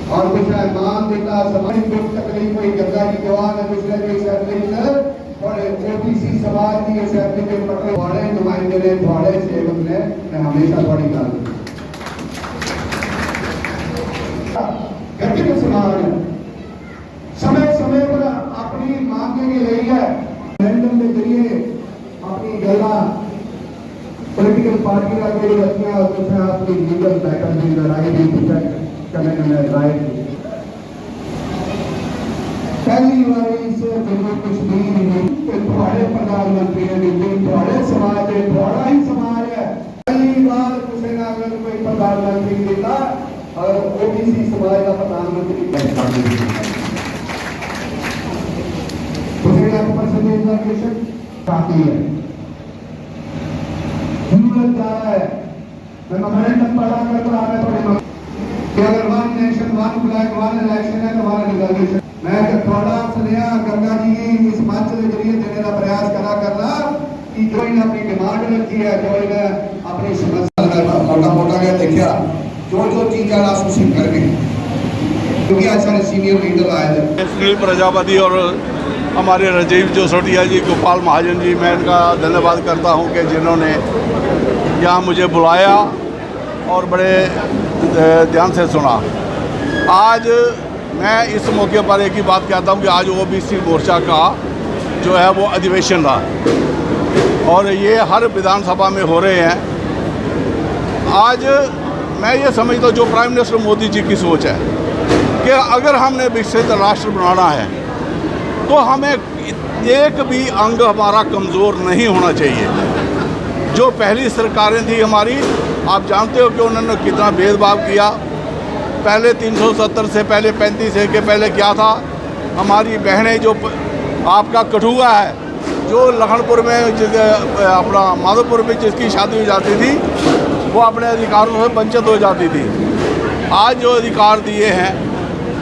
और कुछ है मान देता समाज दुख तकलीफ कोई गंगा की जवान है पिछले कोई सैकड़े और ओबीसी समाज की असेंबली के पटल वाले नुमाइंदे ने थोड़े सेवक ने मैं हमेशा थोड़ी गल गति में समाज समय समय पर अपनी मांगे के लिए है रेफरेंडम के जरिए अपनी गला पॉलिटिकल पार्टी का कोई रचना कुछ अपनी लीगल बैटल की लड़ाई भी प्रोटेक्ट करने में राय पहली बार इस जम्मू कश्मीर थोड़े प्रधानमंत्री ने थोड़े समाज है थोड़ा ही समाज है पहली बार किसी ने अगर कोई प्रधानमंत्री देता और ओबीसी समाज का प्रधानमंत्री काफी है जरूरत जा रहा है मैं मेमोरेंडम पढ़ा कर आने पड़े कि अगर one nation one flag one election है तो हमारा रिजर्वेशन मैं थोड़ा सुनिया गंगा जी की इस मंच के जरिए देने का प्रयास करा करना कि जो इन्हें अपनी डिमांड रखी है जो इन्हें अपनी समस्या मोटा मोटा के देखा जो चीज़ें उसी कर गए क्योंकि आज सारे सीनियर लीडर आए थे सुनील प्रजापति और हमारे राजीव जोसोटिया जी गोपाल महाजन जी मैं इनका धन्यवाद करता हूं कि जिन्होंने यहाँ मुझे बुलाया और बड़े ध्यान से सुना। आज मैं इस मौके पर एक ही बात कहता हूं कि आज ओबीसी मोर्चा का जो है वो अधिवेशन रहा और ये हर विधानसभा में हो रहे हैं। आज मैं ये समझता हूँ जो प्राइम मिनिस्टर मोदी जी की सोच है कि अगर हमने विकसित राष्ट्र बनाना है तो हमें एक भी अंग हमारा कमज़ोर नहीं होना चाहिए। जो पहली सरकारें थी हमारी आप जानते हो कि उन्होंने कितना भेदभाव किया। पहले 370 से पहले 35 से के पहले क्या था हमारी बहनें जो आपका कठुआ है जो लखनपुर में अपना माधोपुर में जिसकी शादी हो जाती थी वो अपने अधिकारों से वंचित हो जाती थी। आज जो अधिकार दिए हैं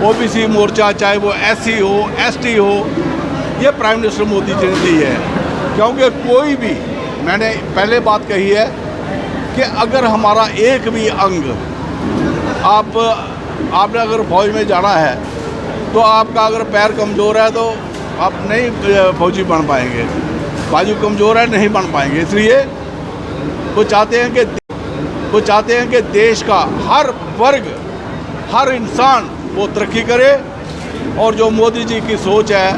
ओबीसी मोर्चा चाहे वो एससी हो एसटी हो ये प्राइम मिनिस्टर मोदी जी ने दी है। क्योंकि कोई भी मैंने पहले बात कही है कि अगर हमारा एक भी अंग आपने अगर फौज में जाना है तो आपका अगर पैर कमज़ोर है तो आप नहीं फौजी बन पाएंगे, बाजू कमज़ोर है नहीं बन पाएंगे। इसलिए वो चाहते हैं कि देश का हर वर्ग हर इंसान वो तरक्की करे और जो मोदी जी की सोच है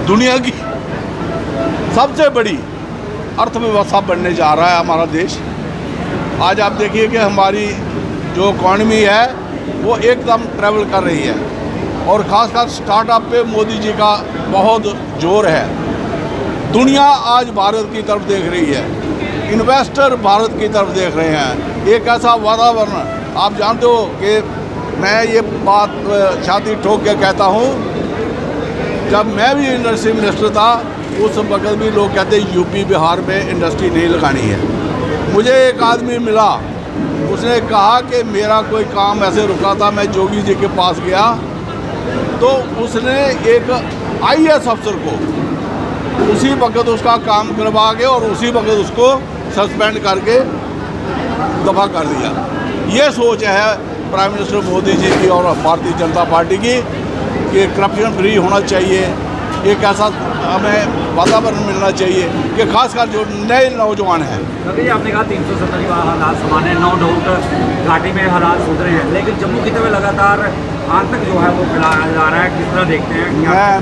दुनिया की सबसे बड़ी अर्थव्यवस्था बनने जा रहा है हमारा देश। आज आप देखिए कि हमारी जो इकॉनमी है वो एकदम ट्रैवल कर रही है और ख़ासकर स्टार्टअप पे मोदी जी का बहुत जोर है। दुनिया आज भारत की तरफ देख रही है, इन्वेस्टर भारत की तरफ देख रहे हैं। एक ऐसा वातावरण आप जानते हो कि मैं ये बात छाती ठोक के कहता हूँ जब मैं भी इंडस्ट्री मिनिस्टर था उस वक्त भी लोग कहते यूपी बिहार में इंडस्ट्री नहीं लगानी है। मुझे एक आदमी मिला उसने कहा कि मेरा कोई काम ऐसे रुका था मैं जोगी जी के पास गया तो उसने एक आईएएस अफसर को उसी वक्त उसका काम करवा के और उसी वक्त उसको सस्पेंड करके दफा कर दिया। ये सोच है प्राइम मिनिस्टर मोदी जी की और भारतीय जनता पार्टी की कि करप्शन फ्री होना चाहिए। एक ऐसा हमें वातावरण मिलना चाहिए कि खासकर जो नए नौजवान हैं। अभी आपने कहा 370 का हालात समान है, 9 डाउट घाटी में हालात सुधरे हैं लेकिन जम्मू की तरफ लगातार आतंक जो है वो फैलाया जा रहा है, किस तरह देखते हैं?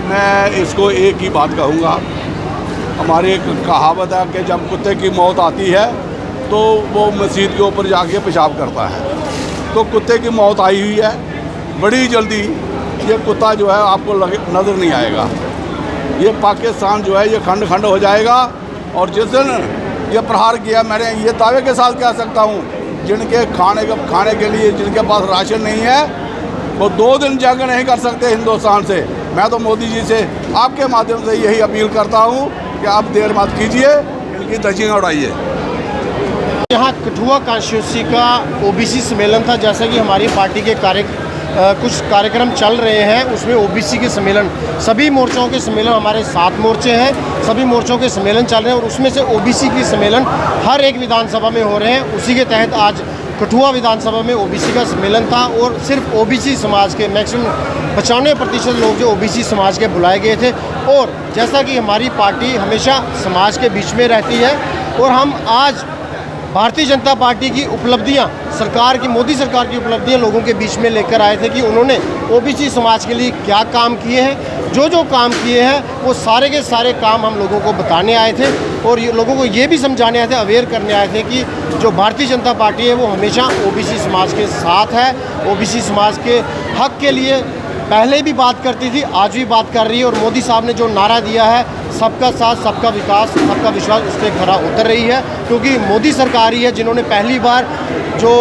मैं इसको एक ही बात कहूँगा, हमारी एक कहावत है कि जब कुत्ते की मौत आती है तो वो मस्जिद के ऊपर जाके पेशाब करता है। तो कुत्ते की मौत आई हुई है, बड़ी जल्दी ये कुत्ता जो है आपको नज़र नहीं आएगा। ये पाकिस्तान जो है ये खंड खंड हो जाएगा और जिस दिन ये प्रहार किया मैंने ये दावे के साथ कह सकता हूँ जिनके खाने के लिए जिनके पास राशन नहीं है वो 2 दिन जंग नहीं कर सकते हिंदुस्तान से। मैं तो मोदी जी से आपके माध्यम से यही अपील करता हूँ कि आप देर मत कीजिए, इनकी धज्जियाँ उड़ाइए। यहाँ कठुआ कॉन्स्टिट्यूंसी का ओबीसी सम्मेलन था, जैसा कि हमारी पार्टी के कुछ कार्यक्रम चल रहे हैं उसमें ओबीसी के सम्मेलन सभी मोर्चों के सम्मेलन हमारे 7 मोर्चे हैं, सभी मोर्चों के सम्मेलन चल रहे हैं और उसमें से ओबीसी के सम्मेलन हर एक विधानसभा में हो रहे हैं। उसी के तहत आज कठुआ विधानसभा में ओबीसी का सम्मेलन था और सिर्फ ओबीसी समाज के मैक्सिमम 95% लोग जो ओबीसी समाज के बुलाए गए थे। और जैसा कि हमारी पार्टी हमेशा समाज के बीच में रहती है और हम आज भारतीय जनता पार्टी की उपलब्धियां, सरकार की, मोदी सरकार की उपलब्धियां लोगों के बीच में लेकर आए थे कि उन्होंने ओबीसी समाज के लिए क्या काम किए हैं। जो काम किए हैं वो सारे के सारे काम हम लोगों को बताने आए थे और ये लोगों को ये भी समझाने आए थे, अवेयर करने आए थे कि जो भारतीय जनता पार्टी है वो हमेशा ओबीसी समाज के साथ है, ओबीसी समाज के हक के लिए पहले भी बात करती थी, आज भी बात कर रही है। और मोदी साहब ने जो नारा दिया है सबका साथ, सबका विकास, सबका विश्वास, उस पर खरा उतर रही है, क्योंकि मोदी सरकार ही है जिन्होंने पहली बार जो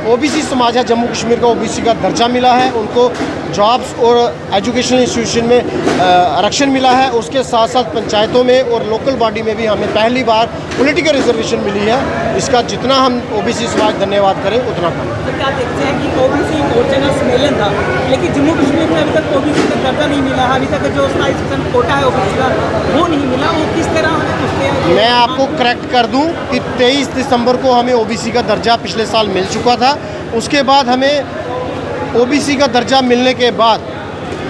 ओबीसी समाज है, जम्मू कश्मीर का ओबीसी का दर्जा मिला है, उनको जॉब्स और एजुकेशन इंस्टीट्यूशन में आरक्षण मिला है। उसके साथ साथ पंचायतों में और लोकल बॉडी में भी हमें पहली बार पॉलिटिकल रिजर्वेशन मिली है। इसका जितना हम ओबीसी समाज धन्यवाद करें उतना कम। तो क्या देखते हैं कि ओबीसी मोर्चा का सम्मेलन था, लेकिन जम्मू कश्मीर में अभी तक ओबीसी का दर्जा नहीं मिला है, अभी तक जो 27% कोटा है ओबीसी का वो नहीं मिला, वो किस तरह हमें पूछते हैं? मैं आपको करेक्ट कर दूं कि 23 दिसंबर को हमें ओबीसी का दर्जा पिछले साल मिल चुका था। उसके बाद हमें ओबीसी का दर्जा मिलने के बाद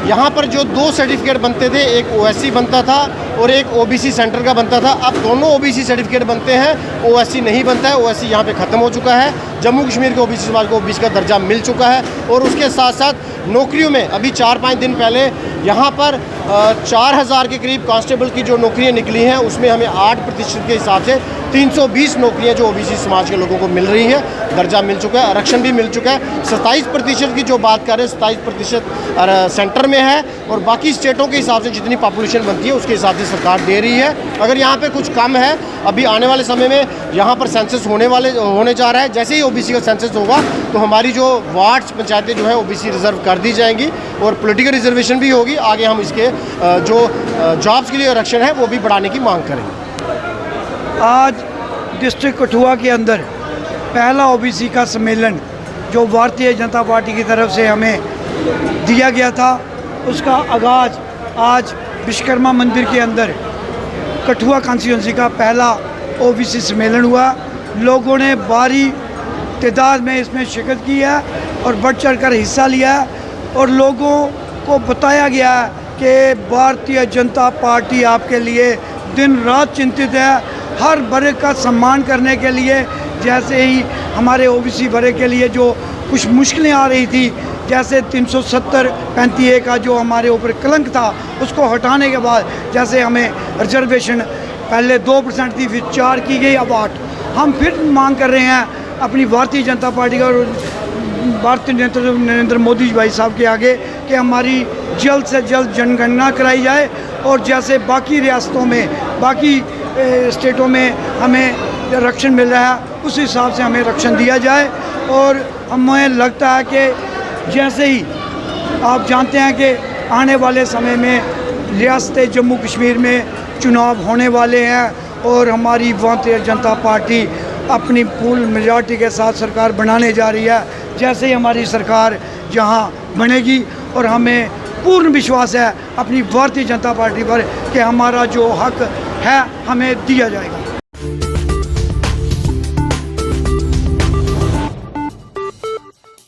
यहाँ पर जो 2 सर्टिफिकेट बनते थे, एक ओएससी बनता था और एक ओबीसी सेंटर का बनता था। अब दोनों ओबीसी सर्टिफिकेट बनते हैं, ओएससी नहीं बनता है। ओएससी यहाँ पे ख़त्म हो चुका है। जम्मू कश्मीर के ओबीसी समाज को ओबीसी का दर्जा मिल चुका है। और उसके साथ साथ नौकरियों में अभी 4-5 दिन पहले यहाँ पर 4000 के करीब कांस्टेबल की जो नौकरियाँ निकली हैं, उसमें हमें 8% के हिसाब से 320 नौकरियाँ जो ओबीसी समाज के लोगों को मिल रही हैं, दर्जा मिल चुका है, आरक्षण भी मिल चुका है। 27% की जो बात कर रहे हैं, 27% सेंटर में है और बाकी स्टेटों के हिसाब से जितनी पॉपुलेशन बनती है उसके हिसाब से सरकार दे रही है। अगर यहाँ पे कुछ कम है, अभी आने वाले समय में यहाँ पर सेंसस होने जा रहा है। जैसे ही ओबीसी का सेंसस होगा तो हमारी जो वार्ड्स, पंचायतें जो है ओबीसी रिजर्व कर दी जाएंगी और पॉलिटिकल रिजर्वेशन भी होगी। आगे हम इसके जो जॉब्स के लिए आरक्षण है वो भी बढ़ाने की मांग करेंगे। आज डिस्ट्रिक्ट कठुआ के अंदर पहला ओबीसी का सम्मेलन जो भारतीय जनता पार्टी की तरफ से हमें दिया गया था, उसका आगाज़ आज विश्वकर्मा मंदिर के अंदर कठुआ कॉन्स्टिट्यूंसी का पहला ओबीसी सम्मेलन हुआ। लोगों ने भारी तादाद में इसमें शिरकत की है और बढ़ चढ़ कर हिस्सा लिया है और लोगों को बताया गया है कि भारतीय जनता पार्टी आपके लिए दिन रात चिंतित है, हर वर्ग का सम्मान करने के लिए। जैसे ही हमारे ओबीसी वर्ग के लिए जो कुछ मुश्किलें आ रही थी, जैसे 370-35A का जो हमारे ऊपर कलंक था, उसको हटाने के बाद जैसे हमें रिजर्वेशन पहले 2% थी, फिर 4 की गई, अब 8। हम फिर मांग कर रहे हैं अपनी भारतीय जनता पार्टी का और भारतीय नेता नरेंद्र मोदी भाई साहब के आगे कि हमारी जल्द से जल्द जनगणना कराई जाए और जैसे बाकी रियासतों में, बाकी स्टेटों में हमें आरक्षण मिल रहा है, उस हिसाब से हमें आरक्षण दिया जाए। और हमें लगता है कि जैसे ही आप जानते हैं कि आने वाले समय में रियासत जम्मू कश्मीर में चुनाव होने वाले हैं और हमारी भारतीय जनता पार्टी अपनी फुल मेजॉरिटी के साथ सरकार बनाने जा रही है। जैसे ही हमारी सरकार जहां बनेगी और हमें पूर्ण विश्वास है अपनी भारतीय जनता पार्टी पर कि हमारा जो हक है हमें दिया जाएगा।